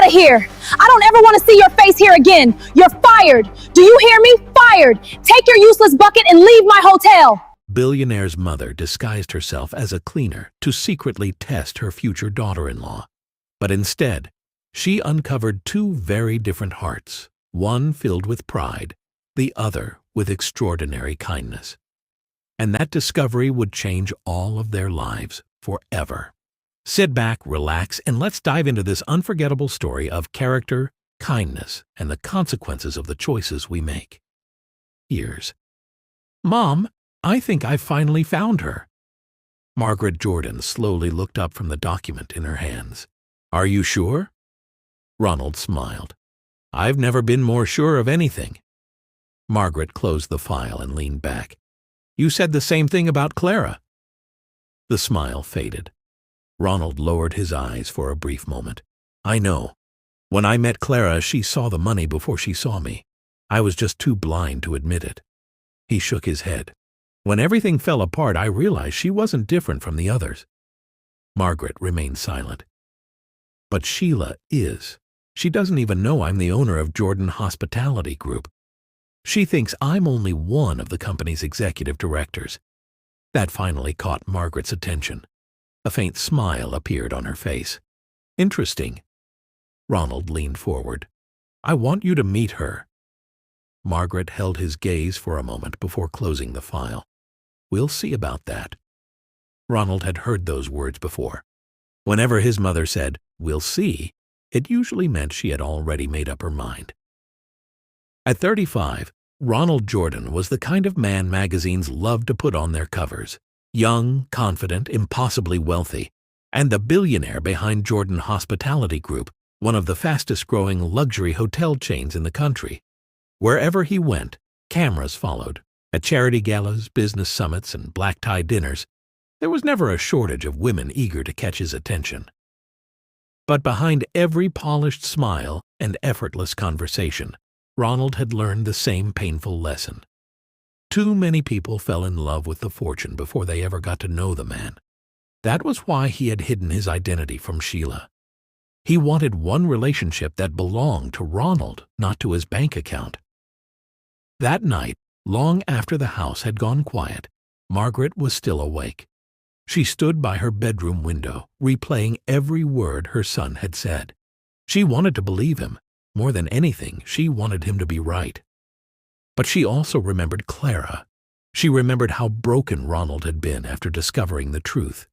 out of here. I don't ever want to see your face here again. You're fired. Do you hear me? Fired. Take your useless bucket and leave my hotel. Billionaire's mother disguised herself as a cleaner to secretly test her future daughter-in-law. But instead, she uncovered two very different hearts, one filled with pride, the other with extraordinary kindness. And that discovery would change all of their lives forever. Sit back, relax, and let's dive into this unforgettable story of character, kindness, and the consequences of the choices we make. Years. Mom, I think I finally found her. Margaret Jordan slowly looked up from the document in her hands. Are you sure? Ronald smiled. I've never been more sure of anything. Margaret closed the file and leaned back. You said the same thing about Clara. The smile faded. Ronald lowered his eyes for a brief moment. I know. When I met Clara, she saw the money before she saw me. I was just too blind to admit it. He shook his head. When everything fell apart, I realized she wasn't different from the others. Margaret remained silent. But Sheila is. She doesn't even know I'm the owner of Jordan Hospitality Group. She thinks I'm only one of the company's executive directors. That finally caught Margaret's attention. A faint smile appeared on her face. Interesting. Ronald leaned forward. I want you to meet her. Margaret held his gaze for a moment before closing the file. We'll see about that. Ronald had heard those words before. Whenever his mother said, we'll see, it usually meant she had already made up her mind. At 35, Ronald Jordan was the kind of man magazines loved to put on their covers. Young, confident, impossibly wealthy, and the billionaire behind Jordan Hospitality Group, one of the fastest-growing luxury hotel chains in the country. Wherever he went, cameras followed. At charity galas, business summits, and black-tie dinners, there was never a shortage of women eager to catch his attention. But behind every polished smile and effortless conversation, Ronald had learned the same painful lesson. Too many people fell in love with the fortune before they ever got to know the man. That was why he had hidden his identity from Sheila. He wanted one relationship that belonged to Ronald, not to his bank account. That night, long after the house had gone quiet, Margaret was still awake. She stood by her bedroom window, replaying every word her son had said. She wanted to believe him. More than anything, she wanted him to be right. But she also remembered Clara. She remembered how broken Ronald had been after discovering the truth.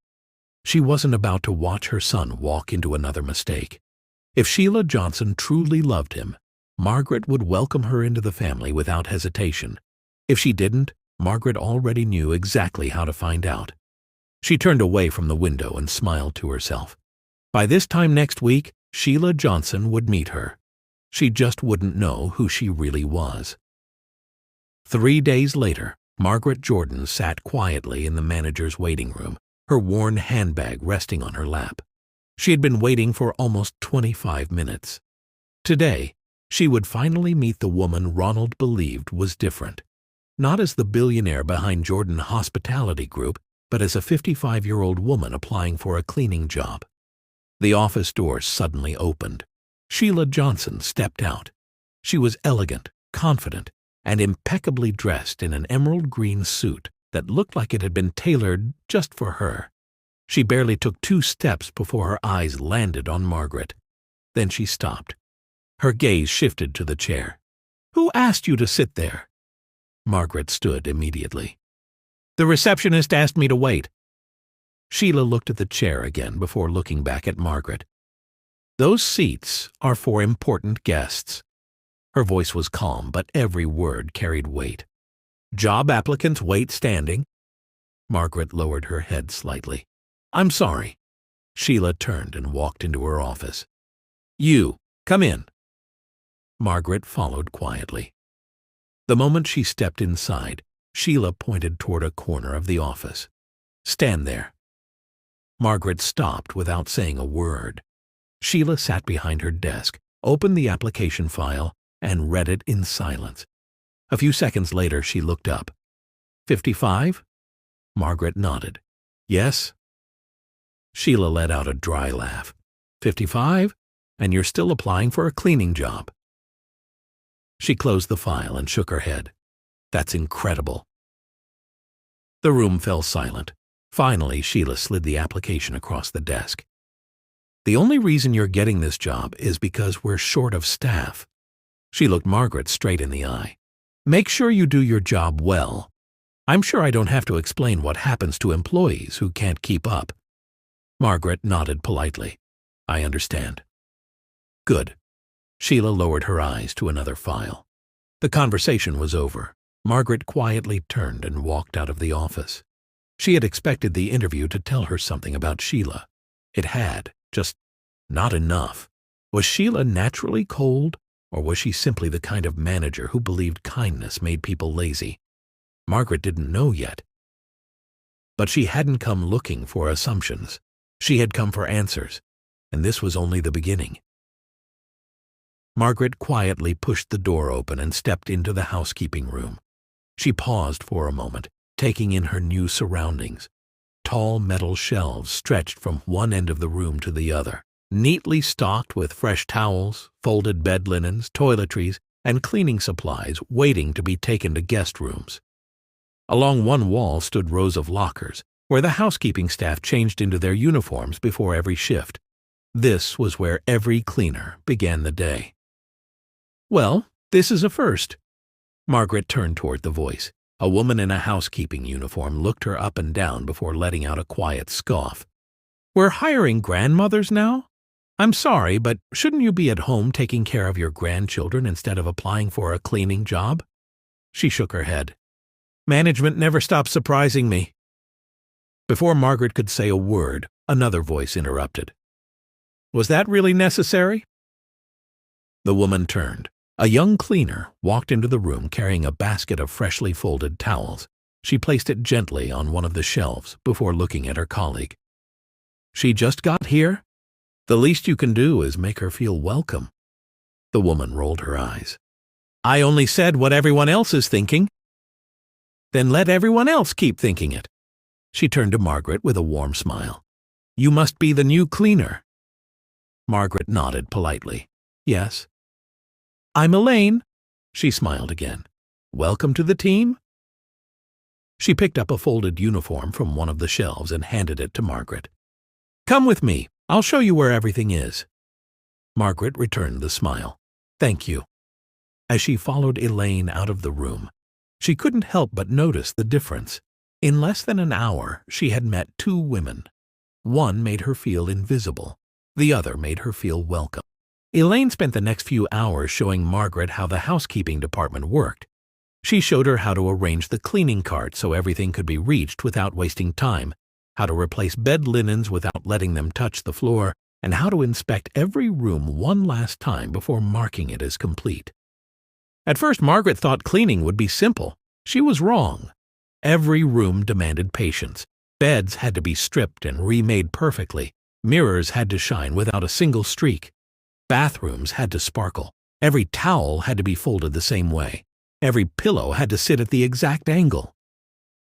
She wasn't about to watch her son walk into another mistake. If Sheila Johnson truly loved him, Margaret would welcome her into the family without hesitation. If she didn't, Margaret already knew exactly how to find out. She turned away from the window and smiled to herself. By this time next week, Sheila Johnson would meet her. She just wouldn't know who she really was. 3 days later, Margaret Jordan sat quietly in the manager's waiting room, her worn handbag resting on her lap. She had been waiting for almost 25 minutes. Today, she would finally meet the woman Ronald believed was different. Not as the billionaire behind Jordan Hospitality Group, but as a 55-year-old woman applying for a cleaning job. The office door suddenly opened. Sheila Johnson stepped out. She was elegant, confident, and impeccably dressed in an emerald green suit that looked like it had been tailored just for her. She barely took 2 steps before her eyes landed on Margaret. Then she stopped. Her gaze shifted to the chair. Who asked you to sit there? Margaret stood immediately. The receptionist asked me to wait. Sheila looked at the chair again before looking back at Margaret. Those seats are for important guests. Her voice was calm, but every word carried weight. Job applicants wait standing. Margaret lowered her head slightly. I'm sorry. Sheila turned and walked into her office. You, come in. Margaret followed quietly. The moment she stepped inside, Sheila pointed toward a corner of the office. Stand there. Margaret stopped without saying a word. Sheila sat behind her desk, opened the application file, and read it in silence. A few seconds later, she looked up. 55? Margaret nodded. Yes? Sheila let out a dry laugh. 55? and you're still applying for a cleaning job." She closed the file and shook her head. "That's incredible." The room fell silent. Finally, Sheila slid the application across the desk. "The only reason you're getting this job is because we're short of staff." She looked Margaret straight in the eye. "Make sure you do your job well. I'm sure I don't have to explain what happens to employees who can't keep up." Margaret nodded politely. "I understand." "Good." Sheila lowered her eyes to another file. The conversation was over. Margaret quietly turned and walked out of the office. She had expected the interview to tell her something about Sheila. It had, just not enough. Was Sheila naturally cold, or was she simply the kind of manager who believed kindness made people lazy? Margaret didn't know yet. But she hadn't come looking for assumptions. She had come for answers, and this was only the beginning. Margaret quietly pushed the door open and stepped into the housekeeping room. She paused for a moment, taking in her new surroundings. Tall metal shelves stretched from one end of the room to the other, neatly stocked with fresh towels, folded bed linens, toiletries, and cleaning supplies waiting to be taken to guest rooms. Along one wall stood rows of lockers, where the housekeeping staff changed into their uniforms before every shift. This was where every cleaner began the day. "Well, this is a first." Margaret turned toward the voice. A woman in a housekeeping uniform looked her up and down before letting out a quiet scoff. "We're hiring grandmothers now? I'm sorry, but shouldn't you be at home taking care of your grandchildren instead of applying for a cleaning job?" She shook her head. "Management never stops surprising me." Before Margaret could say a word, another voice interrupted. "Was that really necessary?" The woman turned. A young cleaner walked into the room carrying a basket of freshly folded towels. She placed it gently on one of the shelves before looking at her colleague. "She just got here? The least you can do is make her feel welcome." The woman rolled her eyes. "I only said what everyone else is thinking." "Then let everyone else keep thinking it." She turned to Margaret with a warm smile. "You must be the new cleaner." Margaret nodded politely. "Yes." "I'm Elaine." She smiled again. "Welcome to the team." She picked up a folded uniform from one of the shelves and handed it to Margaret. "Come with me. I'll show you where everything is." Margaret returned the smile. "Thank you." As she followed Elaine out of the room, she couldn't help but notice the difference. In less than an hour, she had met two women. One made her feel invisible. The other made her feel welcome. Elaine spent the next few hours showing Margaret how the housekeeping department worked. She showed her how to arrange the cleaning cart so everything could be reached without wasting time, how to replace bed linens without letting them touch the floor, and how to inspect every room one last time before marking it as complete. At first, Margaret thought cleaning would be simple. She was wrong. Every room demanded patience. Beds had to be stripped and remade perfectly. Mirrors had to shine without a single streak. Bathrooms had to sparkle. Every towel had to be folded the same way. Every pillow had to sit at the exact angle.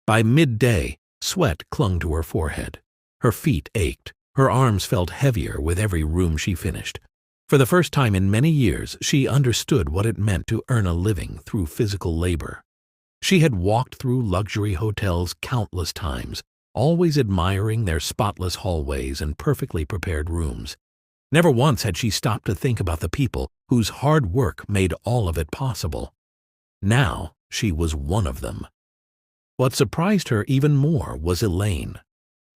By midday, sweat clung to her forehead. Her feet ached. Her arms felt heavier with every room she finished. For the first time in many years, she understood what it meant to earn a living through physical labor. She had walked through luxury hotels countless times, always admiring their spotless hallways and perfectly prepared rooms. Never once had she stopped to think about the people whose hard work made all of it possible. Now she was one of them. What surprised her even more was Elaine.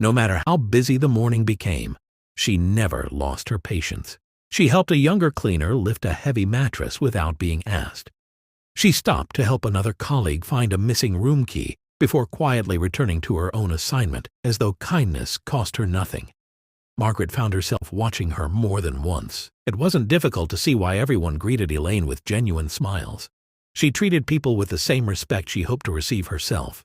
No matter how busy the morning became, she never lost her patience. She helped a younger cleaner lift a heavy mattress without being asked. She stopped to help another colleague find a missing room key before quietly returning to her own assignment as though kindness cost her nothing. Margaret found herself watching her more than once. It wasn't difficult to see why everyone greeted Elaine with genuine smiles. She treated people with the same respect she hoped to receive herself.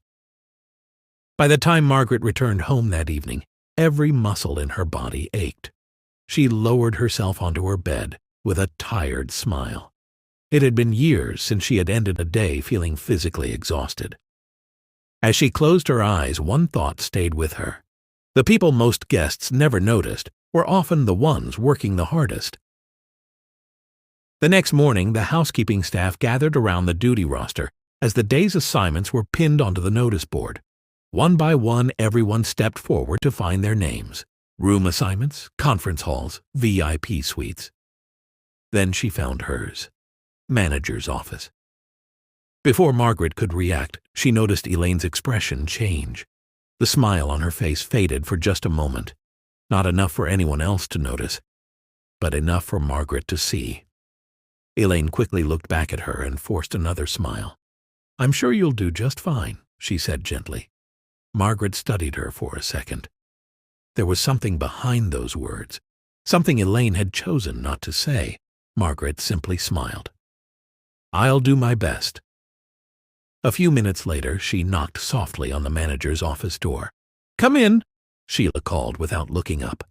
By the time Margaret returned home that evening, every muscle in her body ached. She lowered herself onto her bed with a tired smile. It had been years since she had ended a day feeling physically exhausted. As she closed her eyes, one thought stayed with her. The people most guests never noticed were often the ones working the hardest. The next morning, the housekeeping staff gathered around the duty roster as the day's assignments were pinned onto the notice board. One by one, everyone stepped forward to find their names. Room assignments, conference halls, VIP suites. Then she found hers. Manager's office. Before Margaret could react, she noticed Elaine's expression change. The smile on her face faded for just a moment. Not enough for anyone else to notice, but enough for Margaret to see. Elaine quickly looked back at her and forced another smile. "I'm sure you'll do just fine," she said gently. Margaret studied her for a second. There was something behind those words, something Elaine had chosen not to say. Margaret simply smiled. "I'll do my best." A few minutes later, she knocked softly on the manager's office door. "Come in," Sheila called without looking up.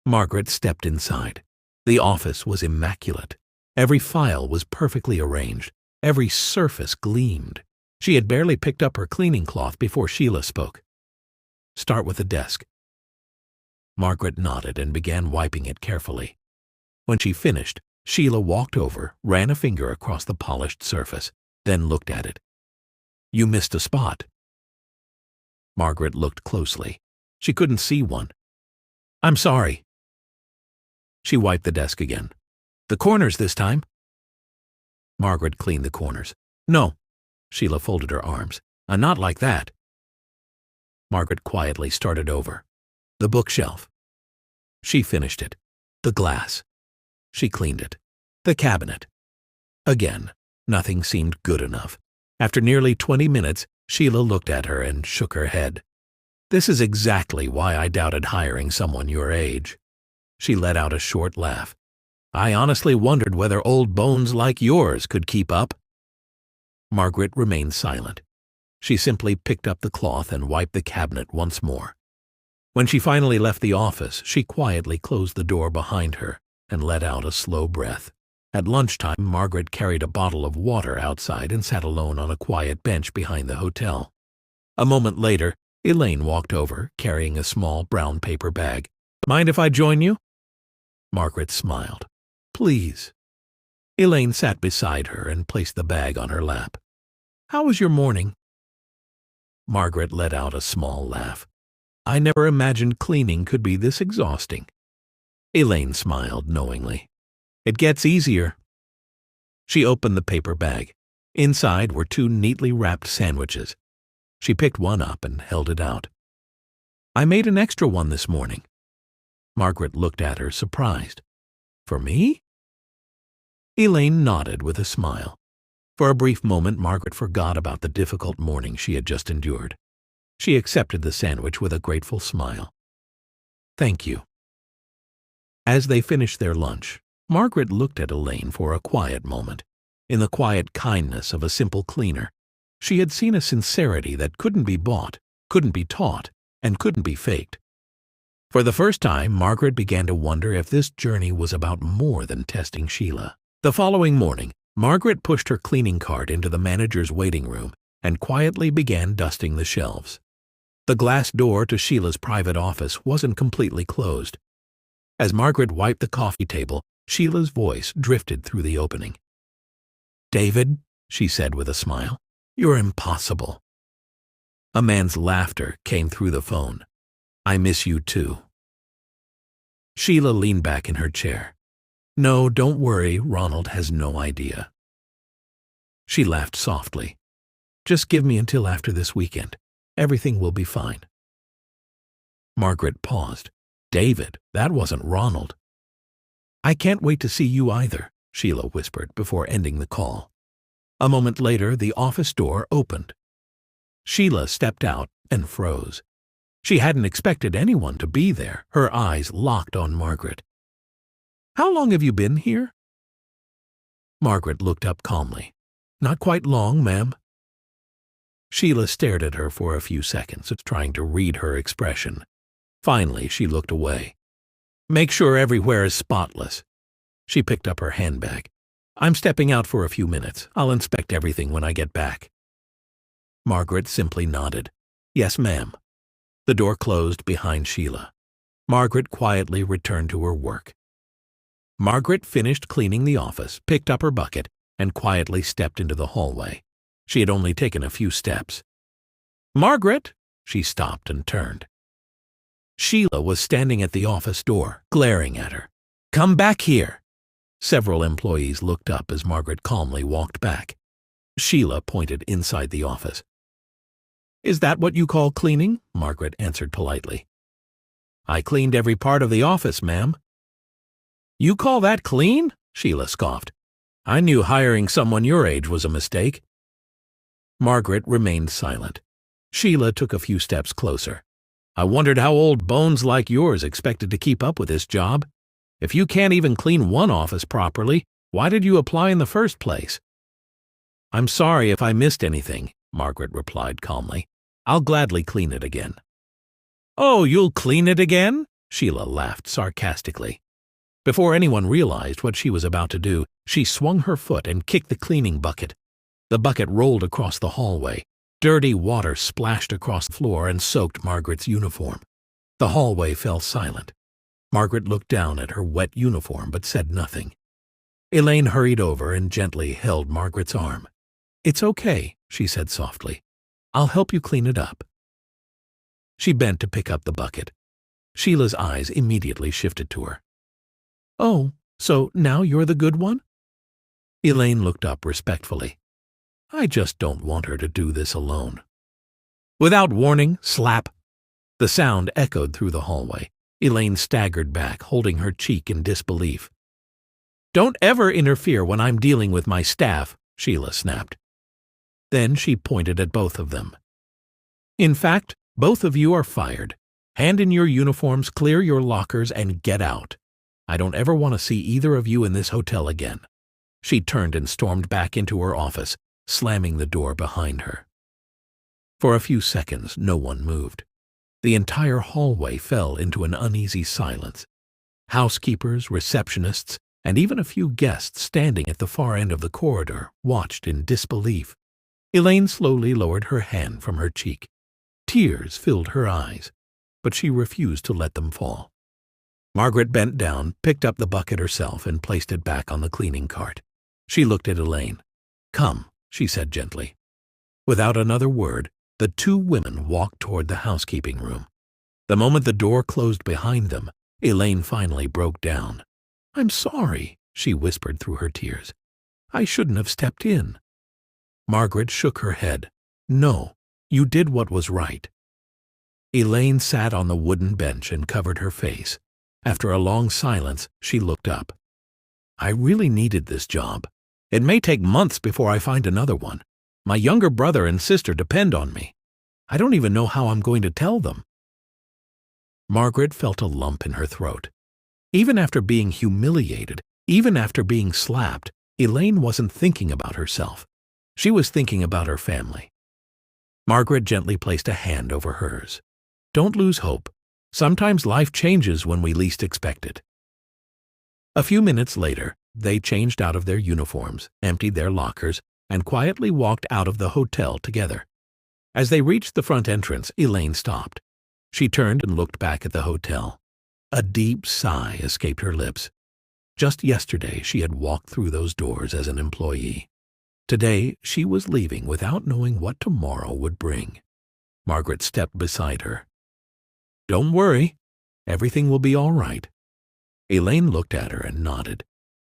Margaret stepped inside. The office was immaculate. Every file was perfectly arranged. Every surface gleamed. She had barely picked up her cleaning cloth before Sheila spoke. "Start with the desk." Margaret nodded and began wiping it carefully. When she finished, Sheila walked over, ran a finger across the polished surface, then looked at it. "You missed a spot." Margaret looked closely. She couldn't see one. "I'm sorry." She wiped the desk again. "The corners this time." Margaret cleaned the corners. "No." Sheila folded her arms. "Not like that." Margaret quietly started over. The bookshelf. She finished it. The glass. She cleaned it. The cabinet. Again, nothing seemed good enough. After nearly 20 minutes, Sheila looked at her and shook her head. "This is exactly why I doubted hiring someone your age." She let out a short laugh. "I honestly wondered whether old bones like yours could keep up." Margaret remained silent. She simply picked up the cloth and wiped the cabinet once more. When she finally left the office, she quietly closed the door behind her and let out a slow breath. At lunchtime, Margaret carried a bottle of water outside and sat alone on a quiet bench behind the hotel. A moment later, Elaine walked over, carrying a small brown paper bag. "Mind if I join you?" Margaret smiled. "Please." Elaine sat beside her and placed the bag on her lap. "How was your morning?" Margaret let out a small laugh. "I never imagined cleaning could be this exhausting." Elaine smiled knowingly. "It gets easier." She opened the paper bag. Inside were 2 neatly wrapped sandwiches. She picked one up and held it out. "I made an extra one this morning." Margaret looked at her, surprised. "For me?" Elaine nodded with a smile. For a brief moment, Margaret forgot about the difficult morning she had just endured. She accepted the sandwich with a grateful smile. "Thank you." As they finished their lunch, Margaret looked at Elaine for a quiet moment. In the quiet kindness of a simple cleaner, she had seen a sincerity that couldn't be bought, couldn't be taught, and couldn't be faked. For the first time, Margaret began to wonder if this journey was about more than testing Sheila. The following morning, Margaret pushed her cleaning cart into the manager's waiting room and quietly began dusting the shelves. The glass door to Sheila's private office wasn't completely closed. As Margaret wiped the coffee table, Sheila's voice drifted through the opening. "David," she said with a smile, "you're impossible." A man's laughter came through the phone. "I miss you too." Sheila leaned back in her chair. "No, don't worry, Ronald has no idea." She laughed softly. "Just give me until after this weekend. Everything will be fine." Margaret paused. "David, that wasn't Ronald." "I can't wait to see you either," Sheila whispered before ending the call. A moment later, the office door opened. Sheila stepped out and froze. She hadn't expected anyone to be there, her eyes locked on Margaret. "How long have you been here?" Margaret looked up calmly. "Not quite long, ma'am." Sheila stared at her for a few seconds, trying to read her expression. Finally, she looked away. "Make sure everywhere is spotless." She picked up her handbag. "I'm stepping out for a few minutes. I'll inspect everything when I get back." Margaret simply nodded. "Yes, ma'am." The door closed behind Sheila. Margaret quietly returned to her work. Margaret finished cleaning the office, picked up her bucket, and quietly stepped into the hallway. She had only taken a few steps. "Margaret!" She stopped and turned. Sheila was standing at the office door, glaring at her. "Come back here!" Several employees looked up as Margaret calmly walked back. Sheila pointed inside the office. "Is that what you call cleaning?" Margaret answered politely. "I cleaned every part of the office, ma'am." "You call that clean?" Sheila scoffed. "I knew hiring someone your age was a mistake." Margaret remained silent. Sheila took a few steps closer. "I wondered how old bones like yours expected to keep up with this job. If you can't even clean one office properly, why did you apply in the first place?" "I'm sorry if I missed anything," Margaret replied calmly. "I'll gladly clean it again." "Oh, you'll clean it again?" Sheila laughed sarcastically. Before anyone realized what she was about to do, she swung her foot and kicked the cleaning bucket. The bucket rolled across the hallway. Dirty water splashed across the floor and soaked Margaret's uniform. The hallway fell silent. Margaret looked down at her wet uniform but said nothing. Elaine hurried over and gently held Margaret's arm. "It's okay," she said softly. "I'll help you clean it up." She bent to pick up the bucket. Sheila's eyes immediately shifted to her. "Oh, so now you're the good one?" Elaine looked up respectfully. "I just don't want her to do this alone." Without warning, slap! The sound echoed through the hallway. Elaine staggered back, holding her cheek in disbelief. "Don't ever interfere when I'm dealing with my staff," Sheila snapped. Then she pointed at both of them. "In fact, both of you are fired. Hand in your uniforms, clear your lockers, and get out. I don't ever want to see either of you in this hotel again." She turned and stormed back into her office, slamming the door behind her. For a few seconds, no one moved. The entire hallway fell into an uneasy silence. Housekeepers, receptionists, and even a few guests standing at the far end of the corridor watched in disbelief. Elaine slowly lowered her hand from her cheek. Tears filled her eyes, but she refused to let them fall. Margaret bent down, picked up the bucket herself, and placed it back on the cleaning cart. She looked at Elaine. "Come," she said gently. Without another word, the two women walked toward the housekeeping room. The moment the door closed behind them, Elaine finally broke down. "I'm sorry," she whispered through her tears. "I shouldn't have stepped in." Margaret shook her head. "No, you did what was right." Elaine sat on the wooden bench and covered her face. After a long silence, she looked up. "I really needed this job. It may take months before I find another one. My younger brother and sister depend on me. I don't even know how I'm going to tell them." Margaret felt a lump in her throat. Even after being humiliated, even after being slapped, Elaine wasn't thinking about herself. She was thinking about her family. Margaret gently placed a hand over hers. "Don't lose hope. Sometimes life changes when we least expect it." A few minutes later, they changed out of their uniforms, emptied their lockers, and quietly walked out of the hotel together. As they reached the front entrance, Elaine stopped. She turned and looked back at the hotel. A deep sigh escaped her lips. Just yesterday, she had walked through those doors as an employee. Today, she was leaving without knowing what tomorrow would bring. Margaret stepped beside her. "Don't worry. Everything will be all right." Elaine looked at her and nodded.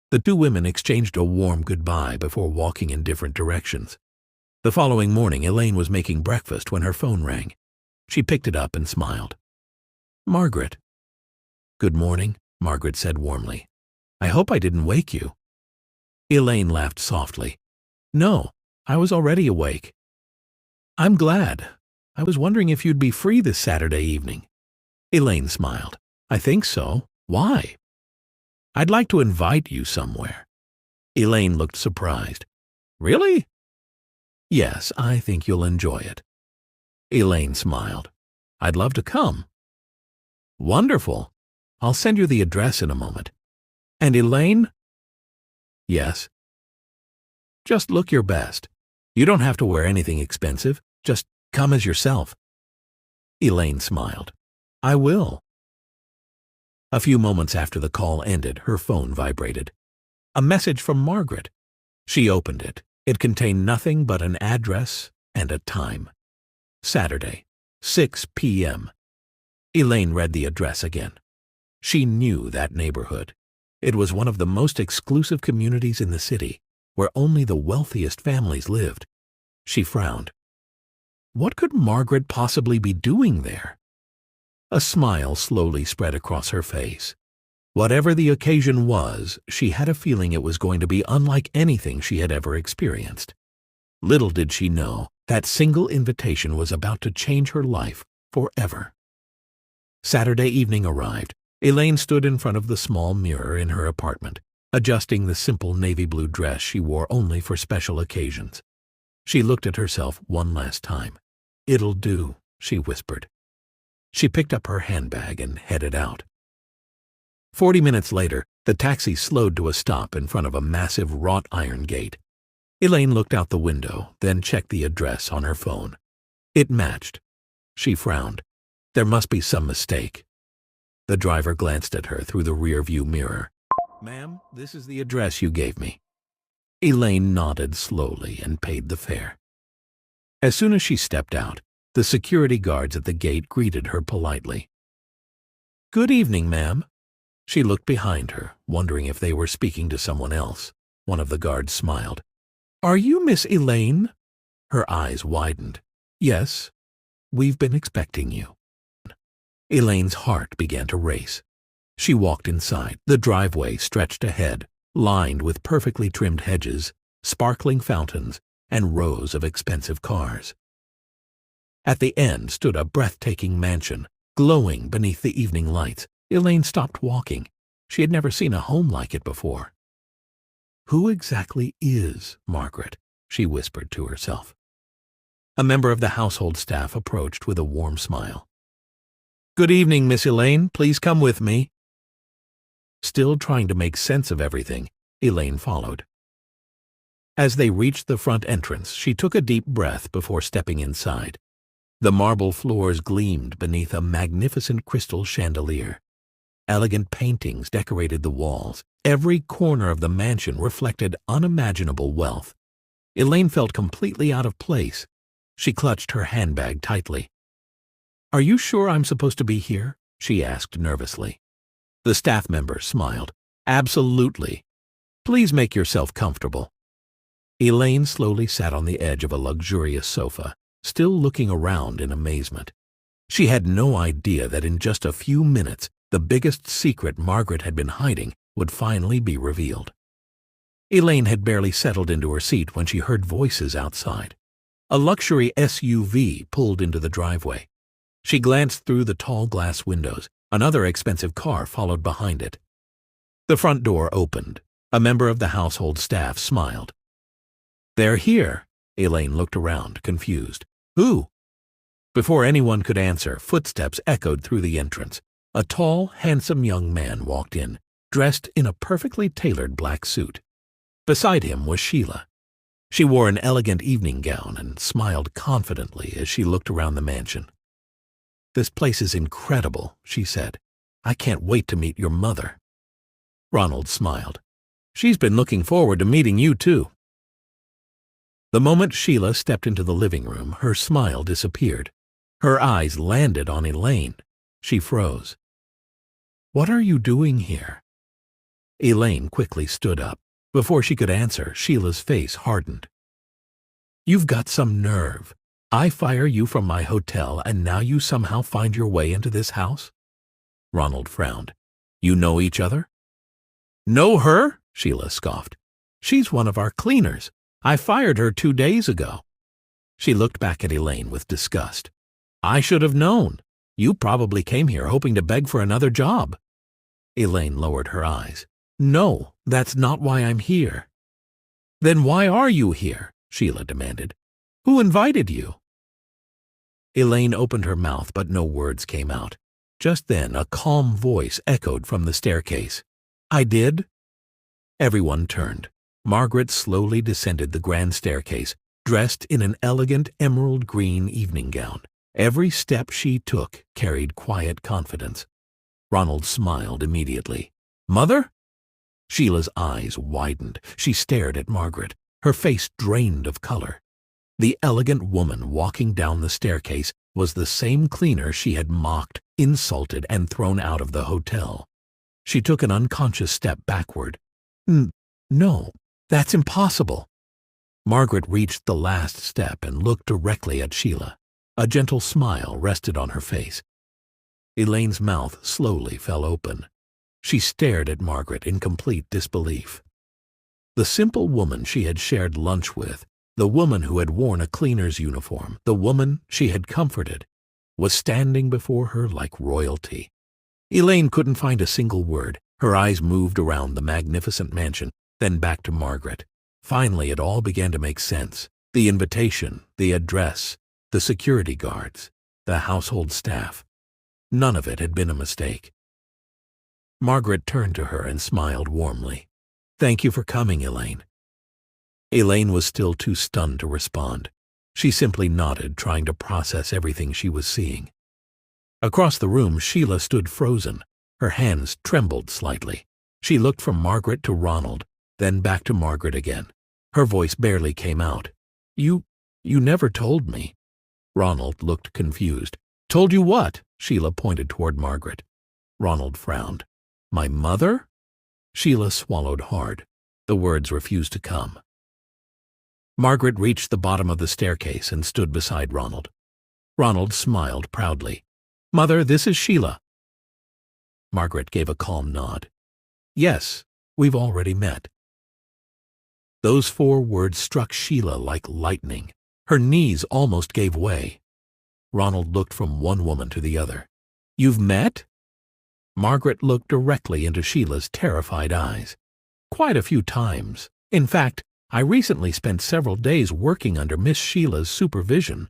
The two women exchanged a warm goodbye before walking in different directions. The following morning, Elaine was making breakfast when her phone rang. She picked it up and smiled. "Margaret." "Good morning," Margaret said warmly. "I hope I didn't wake you." Elaine laughed softly. "No, I was already awake." "I'm glad. I was wondering if you'd be free this Saturday evening." Elaine smiled. "I think so. Why?" "I'd like to invite you somewhere." Elaine looked surprised. "Really?" "Yes, I think you'll enjoy it." Elaine smiled. "I'd love to come." "Wonderful. I'll send you the address in a moment." "And Elaine?" "Yes." "Just look your best. You don't have to wear anything expensive. Just come as yourself." Elaine smiled. "I will." A few moments after the call ended, her phone vibrated. A message from Margaret. She opened it. It contained nothing but an address and a time. Saturday, 6 p.m. Elaine read the address again. She knew that neighborhood. It was one of the most exclusive communities in the city, where only the wealthiest families lived. She frowned. What could Margaret possibly be doing there? A smile slowly spread across her face. Whatever the occasion was, she had a feeling it was going to be unlike anything she had ever experienced. Little did she know that single invitation was about to change her life forever. Saturday evening arrived. Elaine stood in front of the small mirror in her apartment, adjusting the simple navy blue dress she wore only for special occasions. She looked at herself one last time. "It'll do," she whispered. She picked up her handbag and headed out. 40 minutes later, the taxi slowed to a stop in front of a massive wrought iron gate. Elaine looked out the window, then checked the address on her phone. It matched. She frowned. There must be some mistake. The driver glanced at her through the rearview mirror. "Ma'am, this is the address you gave me." Elaine nodded slowly and paid the fare. As soon as she stepped out, the security guards at the gate greeted her politely. "Good evening, ma'am." She looked behind her, wondering if they were speaking to someone else. One of the guards smiled. "Are you Miss Elaine?" Her eyes widened. "Yes, we've been expecting you." Elaine's heart began to race. She walked inside. The driveway stretched ahead, lined with perfectly trimmed hedges, sparkling fountains, and rows of expensive cars. At the end stood a breathtaking mansion, glowing beneath the evening lights. Elaine stopped walking. She had never seen a home like it before. "Who exactly is Margaret?" she whispered to herself. A member of the household staff approached with a warm smile. "Good evening, Miss Elaine. Please come with me." Still trying to make sense of everything, Elaine followed. As they reached the front entrance, she took a deep breath before stepping inside. The marble floors gleamed beneath a magnificent crystal chandelier. Elegant paintings decorated the walls. Every corner of the mansion reflected unimaginable wealth. Elaine felt completely out of place. She clutched her handbag tightly. "Are you sure I'm supposed to be here?" she asked nervously. The staff member smiled. "Absolutely. Please make yourself comfortable." Elaine slowly sat on the edge of a luxurious sofa, still looking around in amazement. She had no idea that in just a few minutes, the biggest secret Margaret had been hiding would finally be revealed. Elaine had barely settled into her seat when she heard voices outside. A luxury SUV pulled into the driveway. She glanced through the tall glass windows. Another expensive car followed behind it. The front door opened. A member of the household staff smiled. "They're here." Elaine looked around, confused. "Who?" Before anyone could answer, footsteps echoed through the entrance. A tall, handsome young man walked in, dressed in a perfectly tailored black suit. Beside him was Sheila. She wore an elegant evening gown and smiled confidently as she looked around the mansion. "This place is incredible," she said. "I can't wait to meet your mother." Ronald smiled. "She's been looking forward to meeting you, too." The moment Sheila stepped into the living room, her smile disappeared. Her eyes landed on Elaine. She froze. "What are you doing here?" Elaine quickly stood up. Before she could answer, Sheila's face hardened. "You've got some nerve. I fire you from my hotel, and now you somehow find your way into this house?" Ronald frowned. "You know each other?" "Know her?" Sheila scoffed. "She's one of our cleaners. I fired her 2 days ago." She looked back at Elaine with disgust. "I should have known. You probably came here hoping to beg for another job." Elaine lowered her eyes. "No, that's not why I'm here." "Then why are you here?" Sheila demanded. "Who invited you?" Elaine opened her mouth, but no words came out. Just then, a calm voice echoed from the staircase. "I did?" Everyone turned. Margaret slowly descended the grand staircase, dressed in an elegant emerald green evening gown. Every step she took carried quiet confidence. Ronald smiled immediately. Mother? Sheila's eyes widened. She stared at Margaret, her face drained of color. The elegant woman walking down the staircase was the same cleaner she had mocked, insulted, and thrown out of the hotel. She took an unconscious step backward. No, that's impossible. Margaret reached the last step and looked directly at Sheila. A gentle smile rested on her face. Elaine's mouth slowly fell open. She stared at Margaret in complete disbelief. The simple woman she had shared lunch with, the woman who had worn a cleaner's uniform, the woman she had comforted, was standing before her like royalty. Elaine couldn't find a single word. Her eyes moved around the magnificent mansion, then back to Margaret. Finally, it all began to make sense. The invitation, the address, the security guards, the household staff. None of it had been a mistake. Margaret turned to her and smiled warmly. Thank you for coming, Elaine. Elaine was still too stunned to respond. She simply nodded, trying to process everything she was seeing. Across the room, Sheila stood frozen. Her hands trembled slightly. She looked from Margaret to Ronald, then back to Margaret again. Her voice barely came out. You never told me. Ronald looked confused. Told you what? Sheila pointed toward Margaret. Ronald frowned. My mother? Sheila swallowed hard. The words refused to come. Margaret reached the bottom of the staircase and stood beside Ronald. Ronald smiled proudly. Mother, this is Sheila. Margaret gave a calm nod. Yes, we've already met. Those 4 words struck Sheila like lightning. Her knees almost gave way. Ronald looked from one woman to the other. You've met? Margaret looked directly into Sheila's terrified eyes. Quite a few times. In fact, I recently spent several days working under Miss Sheila's supervision.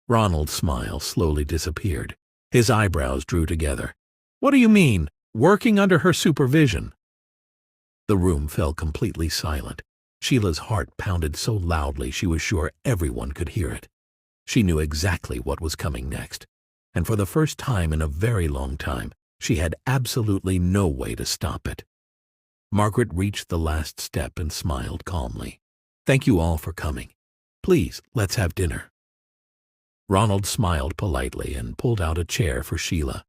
Ronald's smile slowly disappeared. His eyebrows drew together. What do you mean, working under her supervision? The room fell completely silent. Sheila's heart pounded so loudly she was sure everyone could hear it. She knew exactly what was coming next, and for the first time in a very long time, she had absolutely no way to stop it. Margaret reached the last step and smiled calmly. Thank you all for coming. Please, let's have dinner. Ronald smiled politely and pulled out a chair for Sheila.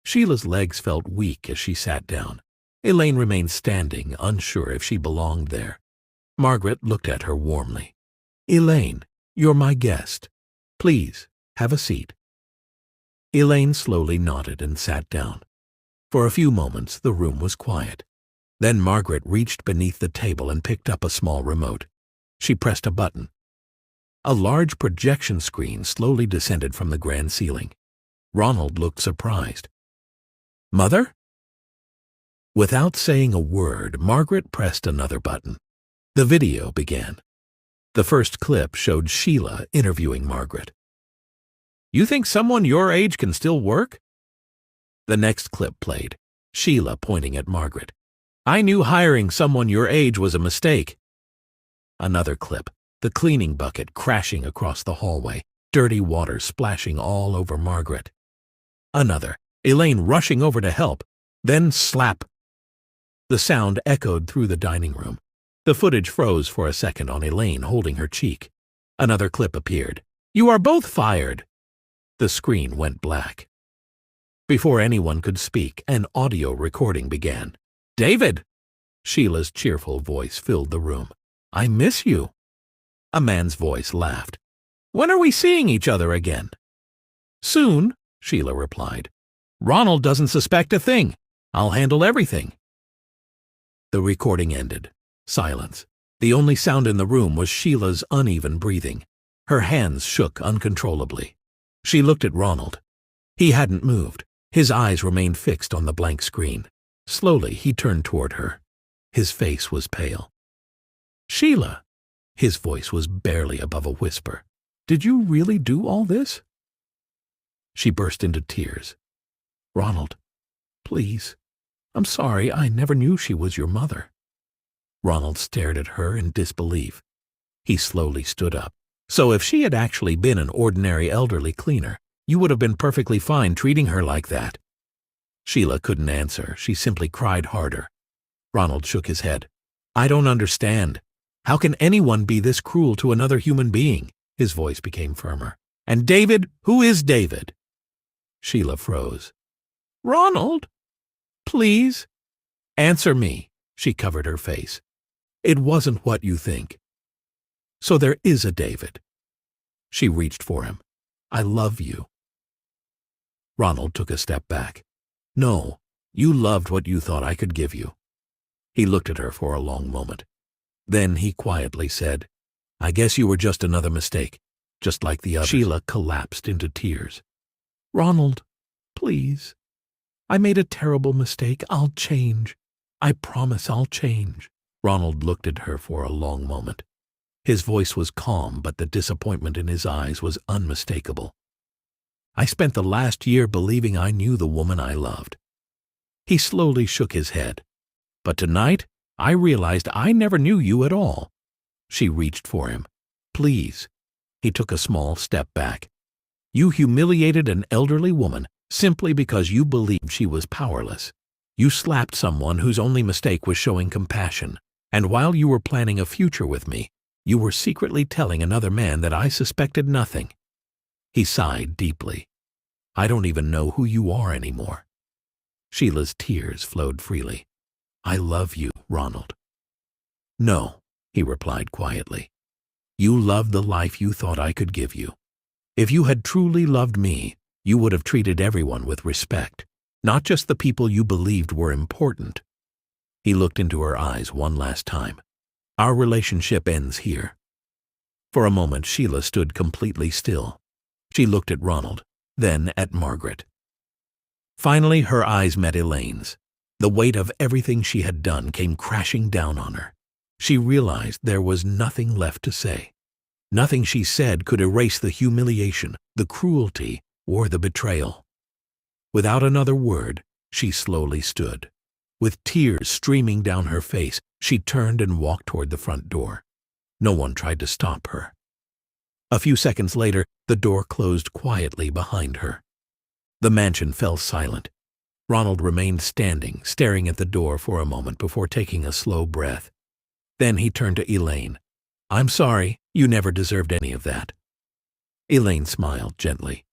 Sheila's legs felt weak as she sat down. Elaine remained standing, unsure if she belonged there. Margaret looked at her warmly. Elaine, you're my guest. Please, have a seat. Elaine slowly nodded and sat down. For a few moments, the room was quiet. Then Margaret reached beneath the table and picked up a small remote. She pressed a button. A large projection screen slowly descended from the grand ceiling. Ronald looked surprised. Mother? Without saying a word, Margaret pressed another button. The video began. The first clip showed Sheila interviewing Margaret. You think someone your age can still work? The next clip played, Sheila pointing at Margaret. I knew hiring someone your age was a mistake. Another clip, the cleaning bucket crashing across the hallway, dirty water splashing all over Margaret. Another, Elaine rushing over to help, then slap. The sound echoed through the dining room. The footage froze for a second on Elaine holding her cheek. Another clip appeared. You are both fired. The screen went black. Before anyone could speak, an audio recording began. David! Sheila's cheerful voice filled the room. I miss you. A man's voice laughed. When are we seeing each other again? Soon, Sheila replied. Ronald doesn't suspect a thing. I'll handle everything. The recording ended. Silence. The only sound in the room was Sheila's uneven breathing. Her hands shook uncontrollably. She looked at Ronald. He hadn't moved. His eyes remained fixed on the blank screen. Slowly, he turned toward her. His face was pale. Sheila! His voice was barely above a whisper. Did you really do all this? She burst into tears. Ronald, please. I'm sorry, I never knew she was your mother. Ronald stared at her in disbelief. He slowly stood up. So if she had actually been an ordinary elderly cleaner, you would have been perfectly fine treating her like that. Sheila couldn't answer. She simply cried harder. Ronald shook his head. I don't understand. How can anyone be this cruel to another human being? His voice became firmer. And David? Who is David? Sheila froze. Ronald, please. Answer me. She covered her face. It wasn't what you think. So there is a David. She reached for him. I love you. Ronald took a step back. No, you loved what you thought I could give you. He looked at her for a long moment. Then he quietly said, I guess you were just another mistake, just like the others. Sheila collapsed into tears. Ronald, please. I made a terrible mistake. I'll change. I promise I'll change. Ronald looked at her for a long moment. His voice was calm, but the disappointment in his eyes was unmistakable. I spent the last year believing I knew the woman I loved. He slowly shook his head. But tonight, I realized I never knew you at all. She reached for him. Please. He took a small step back. You humiliated an elderly woman simply because you believed she was powerless. You slapped someone whose only mistake was showing compassion. And while you were planning a future with me, you were secretly telling another man that I suspected nothing. He sighed deeply. I don't even know who you are anymore. Sheila's tears flowed freely. I love you, Ronald. No, he replied quietly. You loved the life you thought I could give you. If you had truly loved me, you would have treated everyone with respect, not just the people you believed were important. He looked into her eyes one last time. Our relationship ends here. For a moment, Sheila stood completely still. She looked at Ronald, then at Margaret. Finally, her eyes met Elaine's. The weight of everything she had done came crashing down on her. She realized there was nothing left to say. Nothing she said could erase the humiliation, the cruelty, or the betrayal. Without another word, she slowly stood. With tears streaming down her face, she turned and walked toward the front door. No one tried to stop her. A few seconds later, the door closed quietly behind her. The mansion fell silent. Ronald remained standing, staring at the door for a moment before taking a slow breath. Then he turned to Elaine. I'm sorry, you never deserved any of that. Elaine smiled gently.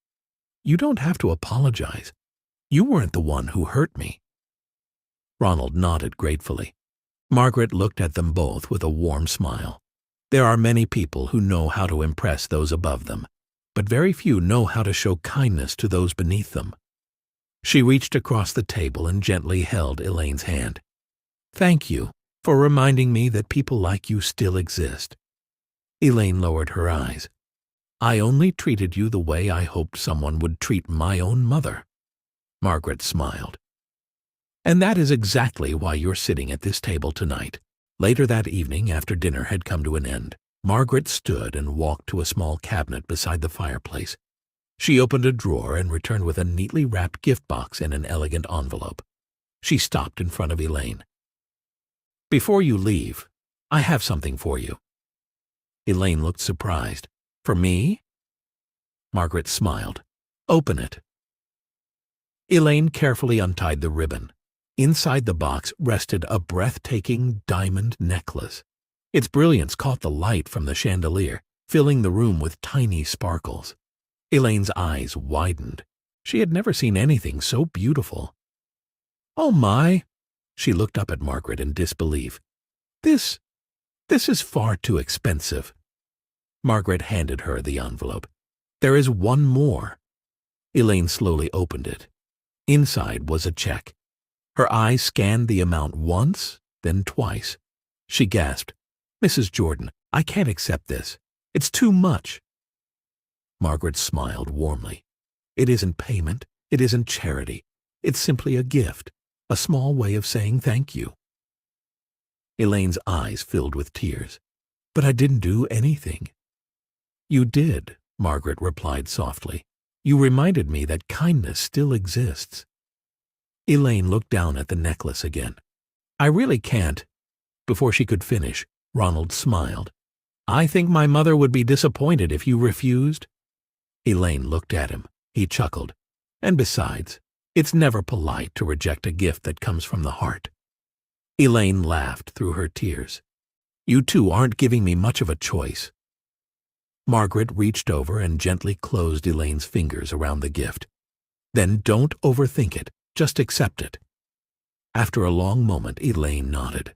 You don't have to apologize. You weren't the one who hurt me. Ronald nodded gratefully. Margaret looked at them both with a warm smile. There are many people who know how to impress those above them, but very few know how to show kindness to those beneath them. She reached across the table and gently held Elaine's hand. Thank you for reminding me that people like you still exist. Elaine lowered her eyes. I only treated you the way I hoped someone would treat my own mother. Margaret smiled. And that is exactly why you're sitting at this table tonight. Later that evening, after dinner had come to an end, Margaret stood and walked to a small cabinet beside the fireplace. She opened a drawer and returned with a neatly wrapped gift box and an elegant envelope. She stopped in front of Elaine. Before you leave, I have something for you. Elaine looked surprised. For me? Margaret smiled. Open it. Elaine carefully untied the ribbon. Inside the box rested a breathtaking diamond necklace. Its brilliance caught the light from the chandelier, filling the room with tiny sparkles. Elaine's eyes widened. She had never seen anything so beautiful. Oh my! She looked up at Margaret in disbelief. This is far too expensive. Margaret handed her the envelope. There is one more. Elaine slowly opened it. Inside was a check. Her eyes scanned the amount once, then twice. She gasped, Mrs. Jordan, I can't accept this. It's too much. Margaret smiled warmly. It isn't payment. It isn't charity. It's simply a gift, a small way of saying thank you. Elaine's eyes filled with tears. But I didn't do anything. You did, Margaret replied softly. You reminded me that kindness still exists. Elaine looked down at the necklace again. I really can't. Before she could finish, Ronald smiled. I think my mother would be disappointed if you refused. Elaine looked at him. He chuckled. And besides, It's never polite to reject a gift that comes from the heart. Elaine laughed through her tears. You two aren't giving me much of a choice. Margaret reached over and gently closed Elaine's fingers around the gift. Then don't overthink it, just accept it. After a long moment, Elaine nodded.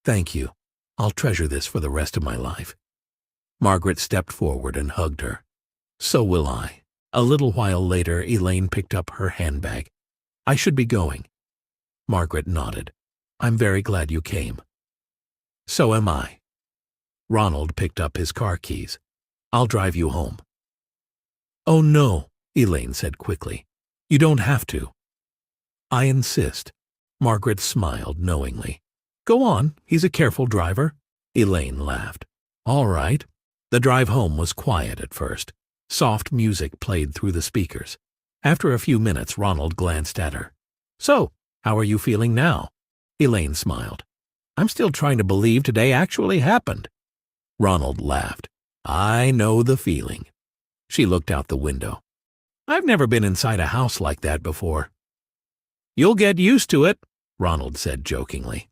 Thank you. I'll treasure this for the rest of my life. Margaret stepped forward and hugged her. So will I. A little while later, Elaine picked up her handbag. I should be going. Margaret nodded. I'm very glad you came. So am I. Ronald picked up his car keys. I'll drive you home. Oh no, Elaine said quickly. You don't have to. I insist. Margaret smiled knowingly. Go on, he's a careful driver. Elaine laughed. All right. The drive home was quiet at first. Soft music played through the speakers. After a few minutes, Ronald glanced at her. So, how are you feeling now? Elaine smiled. I'm still trying to believe today actually happened. Ronald laughed. I know the feeling. She looked out the window. I've never been inside a house like that before. You'll get used to it, Ronald said jokingly.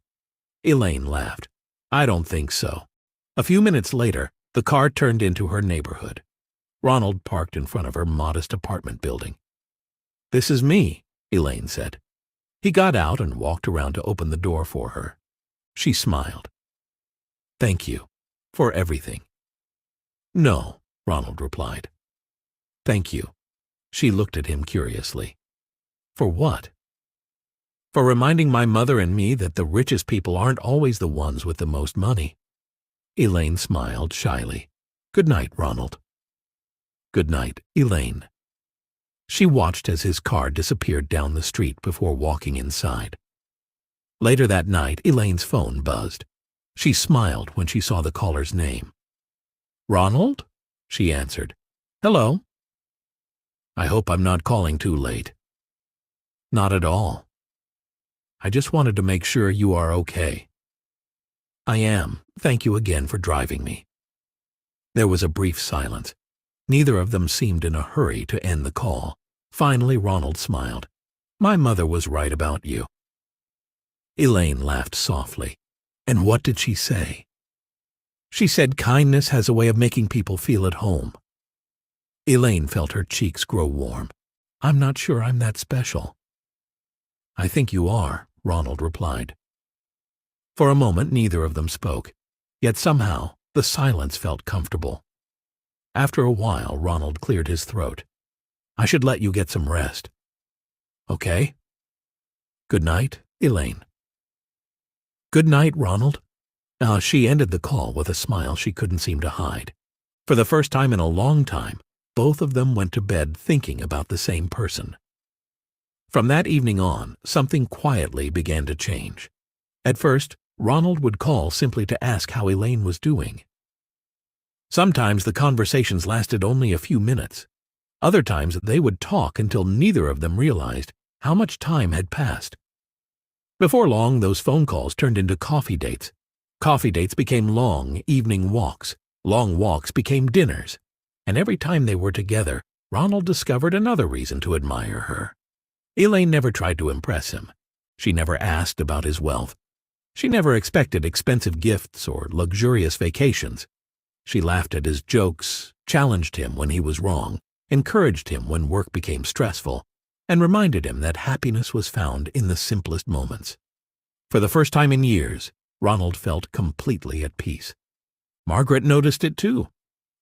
Elaine laughed. I don't think so. A few minutes later, the car turned into her neighborhood. Ronald parked in front of her modest apartment building. This is me, Elaine said. He got out and walked around to open the door for her. She smiled. Thank you for everything. No, Ronald replied. Thank you. She looked at him curiously. For what? For reminding my mother and me that the richest people aren't always the ones with the most money. Elaine smiled shyly. Good night, Ronald. Good night, Elaine. She watched as his car disappeared down the street before walking inside. Later that night, Elaine's phone buzzed. She smiled when she saw the caller's name. Ronald? She answered. Hello. I hope I'm not calling too late. Not at all. I just wanted to make sure you are okay. I am. Thank you again for driving me. There was a brief silence. Neither of them seemed in a hurry to end the call. Finally, Ronald smiled. My mother was right about you. Elaine laughed softly. And what did she say? She said kindness has a way of making people feel at home. Elaine felt her cheeks grow warm. I'm not sure I'm that special. I think you are, Ronald replied. For a moment, neither of them spoke. Yet somehow, the silence felt comfortable. After a while, Ronald cleared his throat. I should let you get some rest. Okay? Good night, Elaine. Good night, Ronald. She ended the call with a smile she couldn't seem to hide. For the first time in a long time, both of them went to bed thinking about the same person. From that evening on, something quietly began to change. At first, Ronald would call simply to ask how Elaine was doing. Sometimes the conversations lasted only a few minutes. Other times they would talk until neither of them realized how much time had passed. Before long, those phone calls turned into coffee dates. Coffee dates became long evening walks. Long walks became dinners. And every time they were together, Ronald discovered another reason to admire her. Elaine never tried to impress him. She never asked about his wealth. She never expected expensive gifts or luxurious vacations. She laughed at his jokes, challenged him when he was wrong, encouraged him when work became stressful, and reminded him that happiness was found in the simplest moments. For the first time in years, Ronald felt completely at peace. Margaret noticed it too.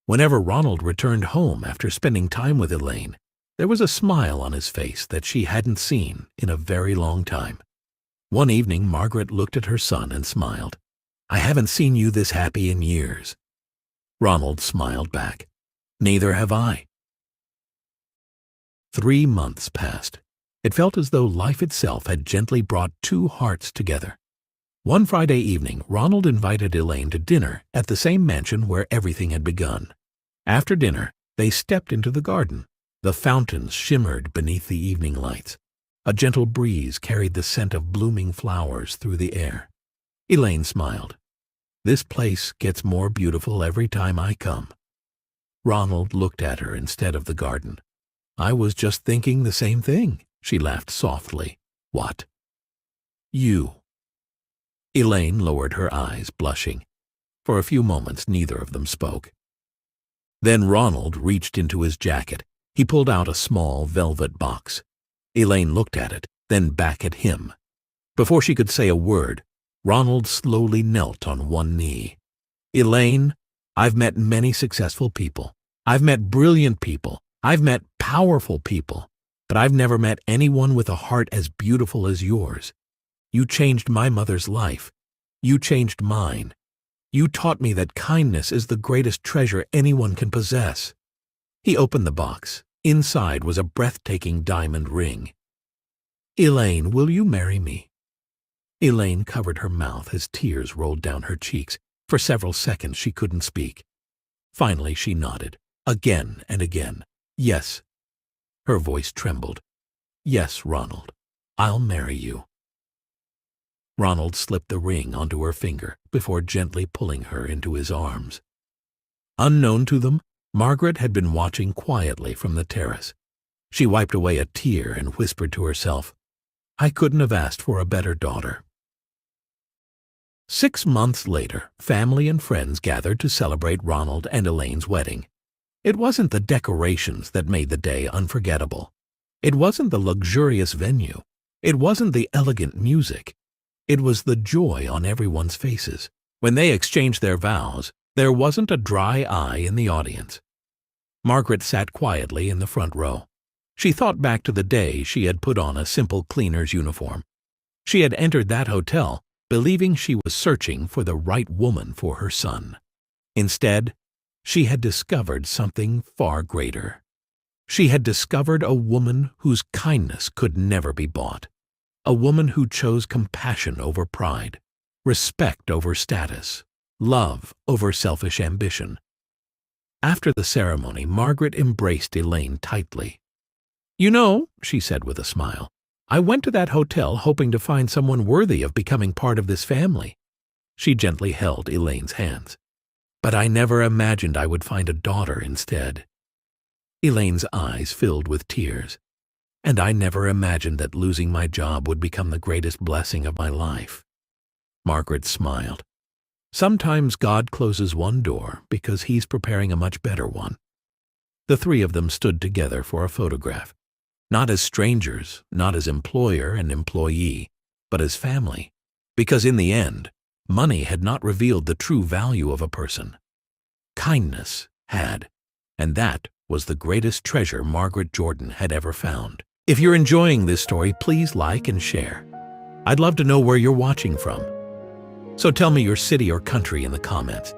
Whenever Ronald returned home after spending time with Elaine, there was a smile on his face that she hadn't seen in a very long time. One evening, Margaret looked at her son and smiled. I haven't seen you this happy in years. Ronald smiled back. Neither have I. 3 months passed. It felt as though life itself had gently brought two hearts together. One Friday evening, Ronald invited Elaine to dinner at the same mansion where everything had begun. After dinner, they stepped into the garden. The fountains shimmered beneath the evening lights. A gentle breeze carried the scent of blooming flowers through the air. Elaine smiled. This place gets more beautiful every time I come. Ronald looked at her instead of the garden. I was just thinking the same thing, She laughed softly. What? You. Elaine lowered her eyes, blushing. For a few moments, neither of them spoke. Then Ronald reached into his jacket. He pulled out a small velvet box. Elaine looked at it, then back at him. Before she could say a word, Ronald slowly knelt on one knee. Elaine, I've met many successful people. I've met brilliant people. I've met powerful people. But I've never met anyone with a heart as beautiful as yours. You changed my mother's life. You changed mine. You taught me that kindness is the greatest treasure anyone can possess. He opened the box. Inside was a breathtaking diamond ring. Elaine, will you marry me? Elaine covered her mouth as tears rolled down her cheeks. For several seconds she couldn't speak. Finally she nodded, again and again. Yes. Her voice trembled. Yes, Ronald, I'll marry you. Ronald slipped the ring onto her finger before gently pulling her into his arms. Unknown to them, Margaret had been watching quietly from the terrace. She wiped away a tear and whispered to herself, I couldn't have asked for a better daughter. 6 months later, family and friends gathered to celebrate Ronald and Elaine's wedding. It wasn't the decorations that made the day unforgettable. It wasn't the luxurious venue. It wasn't the elegant music. It was the joy on everyone's faces. When they exchanged their vows, there wasn't a dry eye in the audience. Margaret sat quietly in the front row. She thought back to the day she had put on a simple cleaner's uniform. She had entered that hotel believing she was searching for the right woman for her son. Instead, she had discovered something far greater. She had discovered a woman whose kindness could never be bought. A woman who chose compassion over pride, respect over status, love over selfish ambition. After the ceremony, Margaret embraced Elaine tightly. You know, she said with a smile, I went to that hotel hoping to find someone worthy of becoming part of this family. She gently held Elaine's hands. But I never imagined I would find a daughter instead. Elaine's eyes filled with tears. And I never imagined that losing my job would become the greatest blessing of my life. Margaret smiled. Sometimes God closes one door because He's preparing a much better one. The three of them stood together for a photograph. Not as strangers, not as employer and employee, but as family. Because in the end, money had not revealed the true value of a person. Kindness had, and that was the greatest treasure Margaret Jordan had ever found. If you're enjoying this story, please like and share. I'd love to know where you're watching from. So tell me your city or country in the comments.